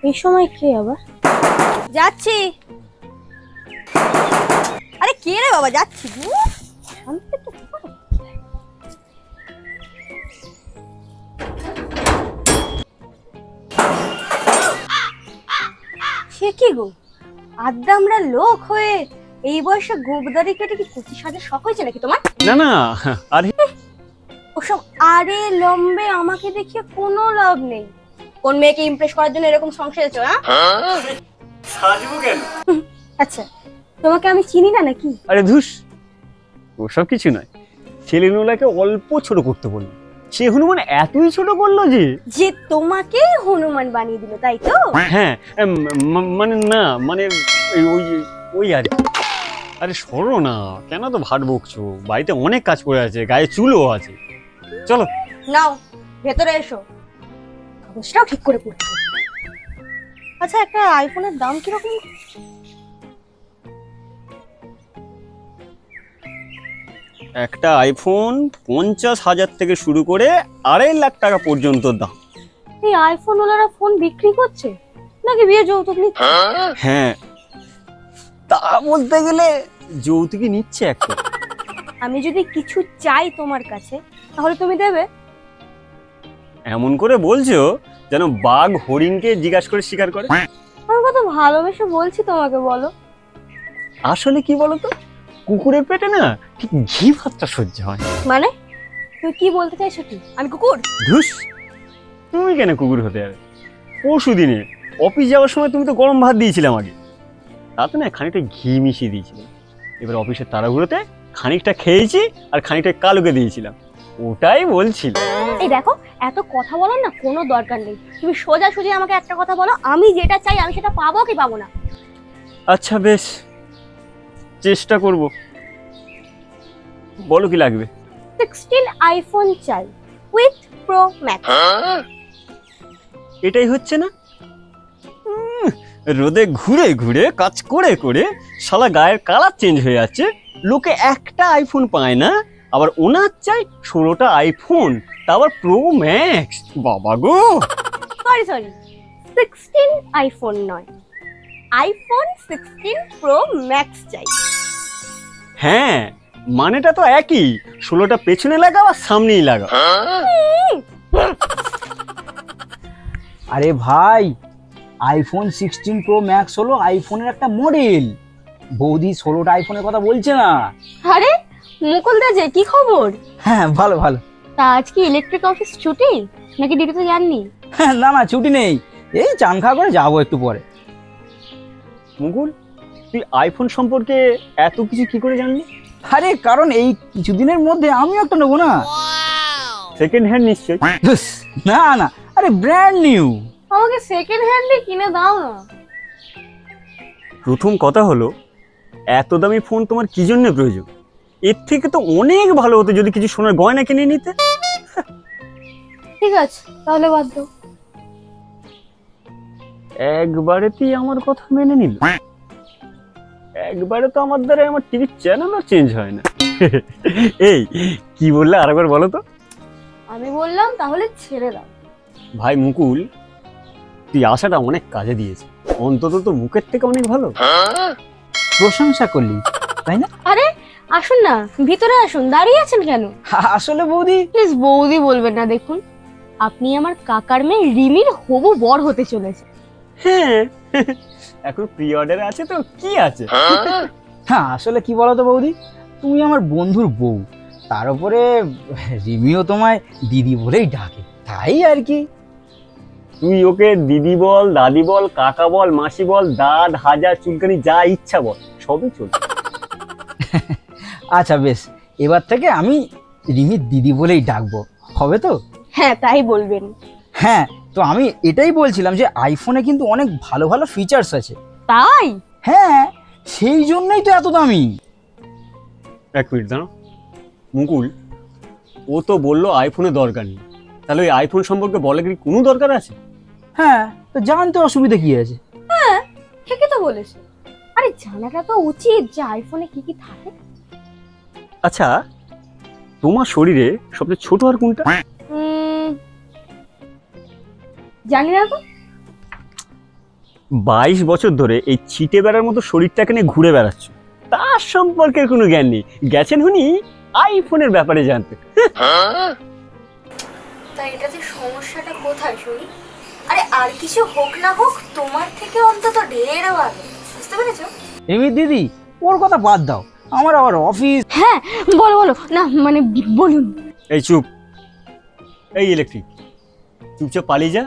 এই সময় কে আবার? যাচ্ছি। আরে কে রে বাবা? যাচ্ছি। সে কি গো, আড্ডা আমরা লোক হয়ে এই বয়সে গোবদারি কেটে কি কুচি সাজা শখ হয়েছে নাকি তোমার? না না, আরে ওসব আরে লম্বে আমাকে দেখিয়ে কোনো লাভ নেই। কোন মেয়েকে ইমপ্রেস করার জন্য এরকম সংসারেছো? হ্যাঁ সাজবো কেন? আচ্ছা, তোমাকে আমি চিনি না নাকি? আরে ধুস, ওসব কিছু নয়। ছেলেগুলোকে অল্প ছোট করতে বললো, সে হনুমান এতই ছোট করলো যে তোমাকে হনুমান বানিয়ে দিল, তাই তো? হ্যাঁ, মানে না, মানে ওই ওই আর কি। আরে সরো না, কেন তো ভাট বকছো? বাড়িতে অনেক কাজ পড়ে আছে, গায়ে চুলও আছে। চলো নাও ভেতরে এসো, কাগজটাও ঠিক করে পড়তে। আচ্ছা, একটা আইফোনের দাম কিরকম? একটা আইফোন 50,000 থেকে শুরু করে 2.5 লাখ টাকা পর্যন্ত দাম। এই আইফোন ওলারা ফোন বিক্রি করছে নাকি বিয়ে যৌতুক নিচ্ছে? হ্যাঁ, তা বলতে গেলে যৌতুকি নিচ্ছে একটা। আমি যদি কিছু চাই তোমার কাছে, তাহলে তুমি দেবে? এমন করে বলছো যেন বাঘ হরিণকে জিজ্ঞাসা করে শিকার করে। আমি কত ভালোবেসে বলছি তোমাকে, বলো। আসলে কি বলতো, কুকুরের পেটে না ঠিক ঘি ভাতটা সহ্য হয়। মানে তুই কি বলতে চাইছো? কি আমি কুকুর? ধুস, তুমি কেন কুকুর হতে যাবে? পরশু দিনে অফিস যাওয়ার সময় তুমি তো গরম ভাত দিয়েছিলে আমাকে, তাতে না খানিকটা ঘি মিশিয়ে দিয়েছিলে। এবার অফিসের তাড়াহুড়োতে খানিকটা খেয়েছি আর খানিকটা কালুকে দিয়েছিলাম, ওটাই বলছিল। এই দেখো, এত কথা বলার না কোনো দরকার নেই। তুমি সোজা সোজা আমাকে একটা কথা বলো, আমি যেটা চাই আমি সেটা পাবো কি পাবো না? আচ্ছা বেশ, চেষ্টা করব। বলো কি লাগবে? 16 আইফোন চাই, উইথ প্রো ম্যাক্স। এটাই হচ্ছে না? রোদে ঘুরে ঘুরে কাজ করে করে শালা গায়ের কালার চেঞ্জ হয়ে যাচ্ছে, লোকে একটা আইফোন পায় না, আবার ওনার চাই 16টা আইফোন, তা আবার প্রো ম্যাক্স। বাবা গো, সরি 16 আইফোন নয়, আইফোন 16 প্রো ম্যাক্স চাই। হ্যাঁ মানেটা তো একই, 16টা পেছনে লাগাও আর সামনেই লাগাও। আরে ভাই, আইফোন 16 প্রো ম্যাক্স হলো আইফোনের একটা মডেল। বৌদি 16টা আইফোনের কথা বলছে না। আরে মুকুল দা, যে কি খবর? হ্যাঁ ভালো ভালো। তা আজ কি ইলেকট্রিক অফিস ছুটি নাকি ডিউটিতে যাননি? হ্যাঁ না না, ছুটি নেই, এই চান খাওয়া করে যাবো একটু পরে। মুকুল, তুই আইফোন সম্পর্কে এত কিছু কি করে জানলি? আরে কারণ এই কিছুদিনের মধ্যে আমিও একটা নেবো না। সেকেন্ড হ্যান্ড নিশ্চয়? ধুস, না না, আরে ব্র্যান্ড নিউ। আমাকে সেকেন্ড হ্যান্ডে কিনে দাও না। প্রথম কথা হলো, এত দামি ফোন তোমার কি জন্য প্রয়োজন? এর থেকে তো অনেক ভালো হতো যদি কিছু সোনার গয়না কিনে নিতে। ঠিক আছে, তাহলে বাদ দাও। একবারেতেই আমার কথা মেনে নিল? একবারে তো আমার দ্বারা আমার টিভির চ্যানেলও চেঞ্জ হয় না। এই কি বললে, আরেকবার বলো তো। আমি বললাম তাহলে ছেড়ে দাও। ভাই মুকুল, তুই আশাটা অনেক কাজে দিয়েছে, অন্তত তোর মুখের থেকে অনেক ভালো। প্রশংসা করলি তাই না? আরে আসুন না, ভিতরে আসুন, দাঁড়িয়ে আছেন কেন? আসলে বৌদি, প্লিজ বৌদি বলবেন না। দেখুন, আপনি আমার কাকার মেয়ে রিমির হবু বর হতে চলেছে। হ্যাঁ, এখন প্রি অর্ডারে আছে তো কি আছে। হ্যাঁ আসলে কি বলতো বৌদি, তুমি আমার বন্ধুর বউ, তার উপরে রিমিও তোমায় দিদি বলেই ডাকে, তাই আর কি। তুই ওকে দিদি বল, দাদি বল, কাকা বল, মাসি বল, দাদ হাজার চুলকানি যা ইচ্ছা বল, সবই চলবে। আচ্ছা বেশ, এবার থেকে আমি রিমির দিদি বলেই ডাকবো, হবে তো? হ্যাঁ তাই বলবেন। হ্যাঁ, তো আমি এটাই বলছিলাম যে আইফোনে কিন্তু অনেক ভালো ভালো ফিচার্স আছে। তাই? হ্যাঁ, সেই জন্যই তো এত দামি। এক মিনিট দাঁড়াও মুকুল, ও তো বললো আইফোনের দরকার নেই, তাহলে ওই আইফোন সম্পর্কে বলে কি কোনো দরকার আছে? হ্যাঁ, তো জানতে অসুবিধা কি আছে? হ্যাঁ ঠিকই তো বলেছে। আরে জানাটা তো উচিত যে আইফোনে কি কি থাকে। আচ্ছা, তোমার শরীরে সবচেয়ে ছোট আর কোনটা? জানি না তো। 22 বছর ধরে এই ছিটে বেড়ার মতো শরীরটাকে নিয়ে ঘুরে বেড়াচ্ছ, তার সম্পর্কে কোনো জ্ঞান নেই। গেছেন উনি আইফোনের ব্যাপারে জানতে। তাই এটাতে সমস্যাটা কোথায় শুনি? আরে আর কিছু হোক না হোক, তোমার থেকে অন্তত ঢের ভালো, বুঝতে পেরেছো? রিমি দিদি, ওর কথা বাদ দাও, আমার আবার অফিস। হ্যাঁ বলো বলো, না মানে বলুন। এই চুপ, এই ইলেকট্রিক, চুপচাপ পালিয়ে যা,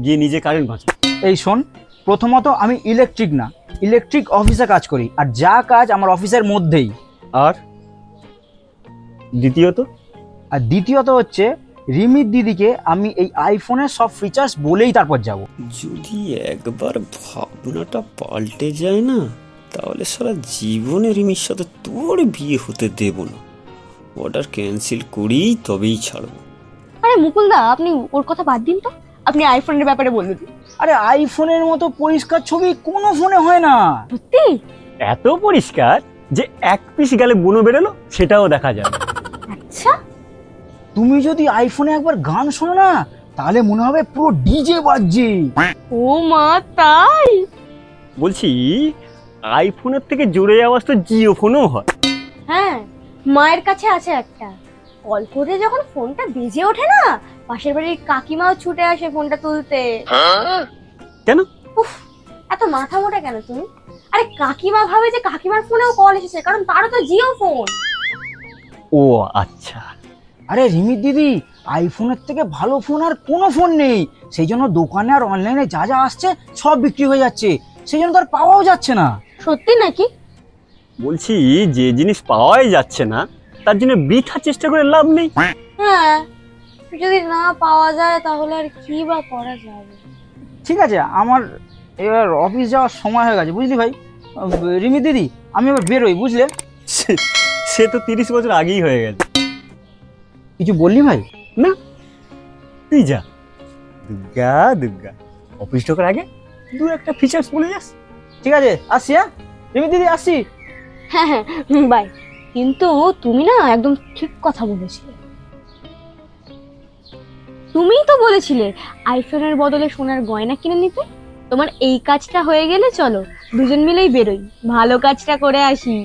গিয়ে নিজে কারেন্ট বাঁচা। এই শোন, প্রথমত আমি ইলেকট্রিক না, ইলেকট্রিক অফিসে কাজ করি, আর যা কাজ আমার অফিসের মধ্যেই। আর দ্বিতীয়ত হচ্ছে রিমির দিদিকে আমি এই আইফোনের সব ফিচার্স বলেই তারপর যাব। যদি একবার ভাবনাটা পাল্টে যায় না, তাহলে সারা জীবনে রিমির সাথে তোর বিয়ে হতে দেব না। অর্ডার ক্যান্সেল করেই তবেই ছাড়বো। আরে মুকুলদা, আপনি ওর কথা বাদ দিন তো, আপনি আইফোনের ব্যাপারে বলুন। আরে আইফোনের মতো পরিষ্কার ছবি কোনো ফোনে হয় না। সত্যি? এত পরিষ্কার যে এক পিস গেলে বুনো বেরোলো সেটাও দেখা যাবে। আচ্ছা, তুমি যদি আইফোনে একবার গান শোনো না, তাহলে মনে হবে পুরো ডিজে বাজছে। ও মা, তাই? বলছি আইফোনের থেকে জোরে আওয়াজ তো জিও ফোনও হয়। হ্যাঁ, মায়ের কাছে আছে একটা। কল করে যখন ফোনটা বেজে ওঠে না, পাশের বাড়ির কাকিমাও ছুটে আসে ফোনটা তুলতে। কেন? উফ, এত মাথা মোটা কেন তুমি? আরে কাকিমা ভাবে যে কাকিমার ফোনেও কল এসেছে, কারণ তারও তো জিও ফোন। ও আচ্ছা। আরে রিমির দিদি, আইফোনের থেকে ভালো ফোন আর কোনো ফোন নেই। সেই জন্য দোকানে আর অনলাইনে যা যা আসছে সব বিক্রি হয়ে যাচ্ছে, সেই জন্য তো আর পাওয়াও যাচ্ছে না। সত্যি নাকি? বলছি যে জিনিস পাওয়াই যাচ্ছে না তার জন্য বৃথা চেষ্টা করে লাভ নেই। হ্যাঁ, যদি না পাওয়া যায় তাহলে আর কি বা করা যাবে। ঠিক আছে, আমার এবার অফিস যাওয়ার সময় হয়ে গেছে, বুঝলি ভাই। রিমি দিদি, আমি এবার বেরোই, বুঝলে। সে তো 30 বছর আগেই হয়ে গেছে। কিছু বললি ভাই? না, তুই যা। দুর্গা দুর্গা, অফিস ঢোকার আগে দু একটা ফিচার্স বলে যাস। ঠিক আছে, আসছি। হ্যাঁ রিমি দিদি, আসছি। হ্যাঁ হ্যাঁ, বাই। কিন্তু তুমি না একদম ঠিক কথা বলেছিলে। তুমিই তো বলেছিলে আইফোনের বদলে সোনার গয়না কিনে নিতে। তোমার এই কাজটা হয়ে গেলে চলো দুজন মিলেই বেরোই, ভালো কাজটা করে আসি।